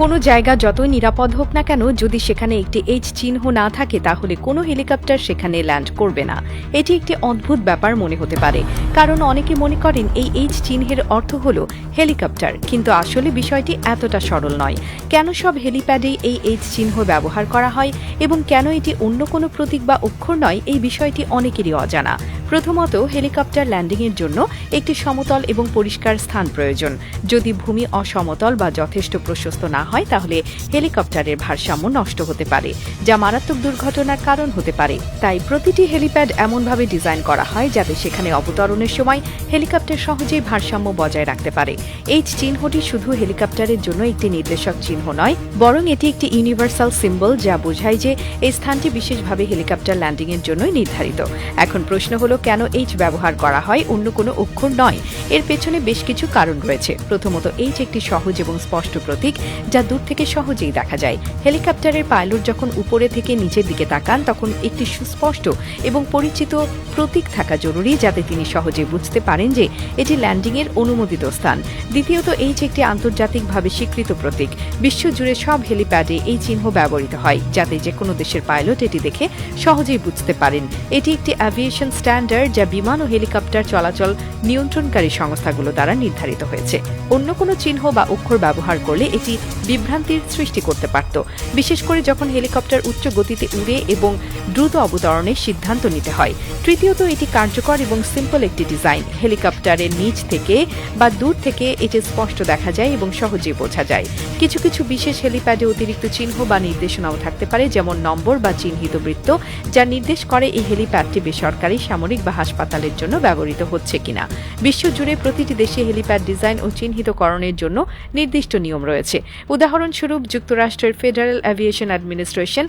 কোনো জায়গা যতই নিরাপদ হোক না কেন, যদি সেখানে একটি এইচ চিহ্ন না থাকে তাহলে কোনো হেলিকপ্টার সেখানে ল্যান্ড করবে না। এটি একটি অদ্ভুত ব্যাপার মনে হতে পারে, কারণ অনেকে মনে করেন এই এইচ চিহ্নের অর্থ হল হেলিকপ্টার, কিন্তু আসলে বিষয়টি এতটা সরল নয়। কেন সব হেলিপ্যাডেই এই এইচ চিহ্ন ব্যবহার করা হয় এবং কেন এটি অন্য কোনো প্রতীক বা অক্ষর নয়, এই বিষয়টি অনেকেরই অজানা। প্রথমত, হেলিকপ্টার ল্যান্ডিংয়ের জন্য একটি সমতল এবং পরিষ্কার স্থান প্রয়োজন। যদি ভূমি অসমতল বা যথেষ্ট প্রশস্ত না হয় তাহলে হেলিকপ্টারের ভারসাম্য নষ্ট হতে পারে, যা মারাত্মক দুর্ঘটনার কারণ হতে পারে। তাই প্রতিটি হেলিপ্যাড এমনভাবে ডিজাইন করা হয় যাতে সেখানে অবতরণের সময় হেলিকপ্টার সহজেই ভারসাম্য বজায় রাখতে পারে। এই চিহ্নটি শুধু হেলিকপ্টারের জন্য একটি নির্দেশক চিহ্ন নয়, বরং এটি একটি ইউনিভার্সাল সিম্বল, যা বোঝায় যে এই স্থানটি বিশেষভাবে হেলিকপ্টার ল্যান্ডিংয়ের জন্যই নির্ধারিত। এখন প্রশ্ন হলো, কেন এইচ ব্যবহার করা হয়, অন্য কোনো অক্ষর নয়? এর পেছনে বেশ কিছু কারণ রয়েছে। প্রথমত, এইচ একটি সহজ এবং স্পষ্ট প্রতীক, যা দূর থেকে সহজেই দেখা যায়। হেলিকপ্টারের পাইলট যখন উপরে থেকে নিচের দিকে তাকান তখন একটি সুস্পষ্ট এবং পরিচিত প্রতীক থাকা জরুরি, যাতে তিনি সহজে বুঝতে পারেন যে এটি ল্যান্ডিংয়ের অনুমোদিত স্থান। দ্বিতীয়ত, এইচ একটি আন্তর্জাতিকভাবে স্বীকৃত প্রতীক। বিশ্বজুড়ে সব হেলিপ্যাডে এই চিহ্ন ব্যবহৃত হয়, যাতে যে কোনো দেশের পাইলট এটি দেখে সহজেই বুঝতে পারেন। এটি একটি অ্যাভিয়েশন স্ট্যান্ডার্ড, যা বিমান ও হেলিকপ্টার চলাচল নিয়ন্ত্রণকারী সংস্থাগুলো দ্বারা নির্ধারিত হয়েছে। অন্য কোনো চিহ্ন বা অক্ষর ব্যবহার করলে এটি বিভ্রান্তির সৃষ্টি করতে পারত, বিশেষ করে যখন হেলিকপ্টার উচ্চ গতিতে উড়ে এবং দ্রুত অবতরণের সিদ্ধান্ত নিতে হয়। তৃতীয়ত, এটি কার্যকর এবং সিম্পল একটি ডিজাইন। হেলিকপ্টারের নিচ থেকে বা দূর থেকে এটি স্পষ্ট দেখা যায় এবং সহজেই বোঝা যায়। কিছু কিছু বিশেষ হেলিপ্যাডে অতিরিক্ত চিহ্ন বা নির্দেশনাও থাকতে পারে, যেমন নম্বর বা চিহ্নিত বৃত্ত, যা নির্দেশ করে এই হেলিপ্যাডটি বেসরকারি, সামরিক বা হাসপাতালের জন্য ব্যবহৃত হচ্ছে কিনা। বিশ্বজুড়ে প্রতিটি দেশে হেলিপ্যাড ডিজাইন ও চিহ্নিতকরণের জন্য নির্দিষ্ট নিয়ম রয়েছে। উদাহরণস্বরূপ, যুক্তরাষ্ট্রের ফেডারেল অ্যাভিয়েশন অ্যাডমিনিস্ট্রেশন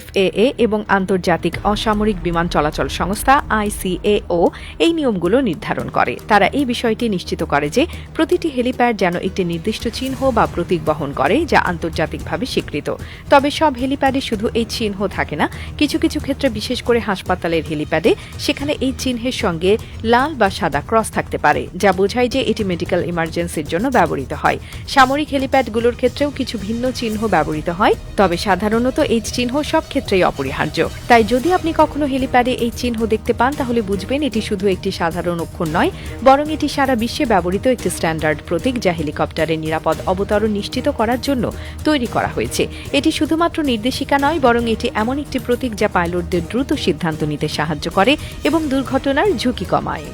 FAA এবং আন্তর্জাতিক অসামরিক বিমান চলাচল সংস্থা ICAO এই নিয়মগুলো নির্ধারণ করে। তারা এই বিষয়টি নিশ্চিত করে যে প্রতিটি হেলিপ্যাড যেন একটি নির্দিষ্ট চিহ্ন বা প্রতীক বহন করে, যা আন্তর্জাতিকভাবে স্বীকৃত। তবে সব হেলিপ্যাডে শুধু এই চিহ্ন থাকে না। কিছু কিছু ক্ষেত্রে, বিশেষ করে হাসপাতালের হেলিপ্যাডে, সেখানে এই চিহ্নের সঙ্গে লাল বা সাদা ক্রস থাকতে পারে, যা বোঝায় যে এটি মেডিকেল ইমার্জেন্সির জন্য ব্যবহৃত হয়। সামরিক হেলিপ্যাডগুলোর ক্ষেত্রেও কিছু ভিন্ন চিহ্ন ব্যবহৃত হয়, তবে সাধারণত এই চিহ্ন সব ক্ষেত্রেই অপরিহার্য। তাই যদি আপনি কখনো হেলিপ্যাডে এই চিহ্ন দেখতে পান তাহলে বুঝবেন এটি শুধু একটি সাধারণ অক্ষর নয়, বরং এটি সারা বিশ্বে ব্যবহৃত একটি স্ট্যান্ডার্ড প্রতীক, যা হেলিকপ্টারের নিরাপদ অবতরণ নিশ্চিত করার জন্য তৈরি করা হয়েছে। এটি শুধুমাত্র নির্দেশিকা নয়, বরং এটি এমন একটি প্রতীক যা পাইলটদের দ্রুত সিদ্ধান্ত নিতে সাহায্য করে এবং দুর্ঘটনার ঝুঁকি কমায়।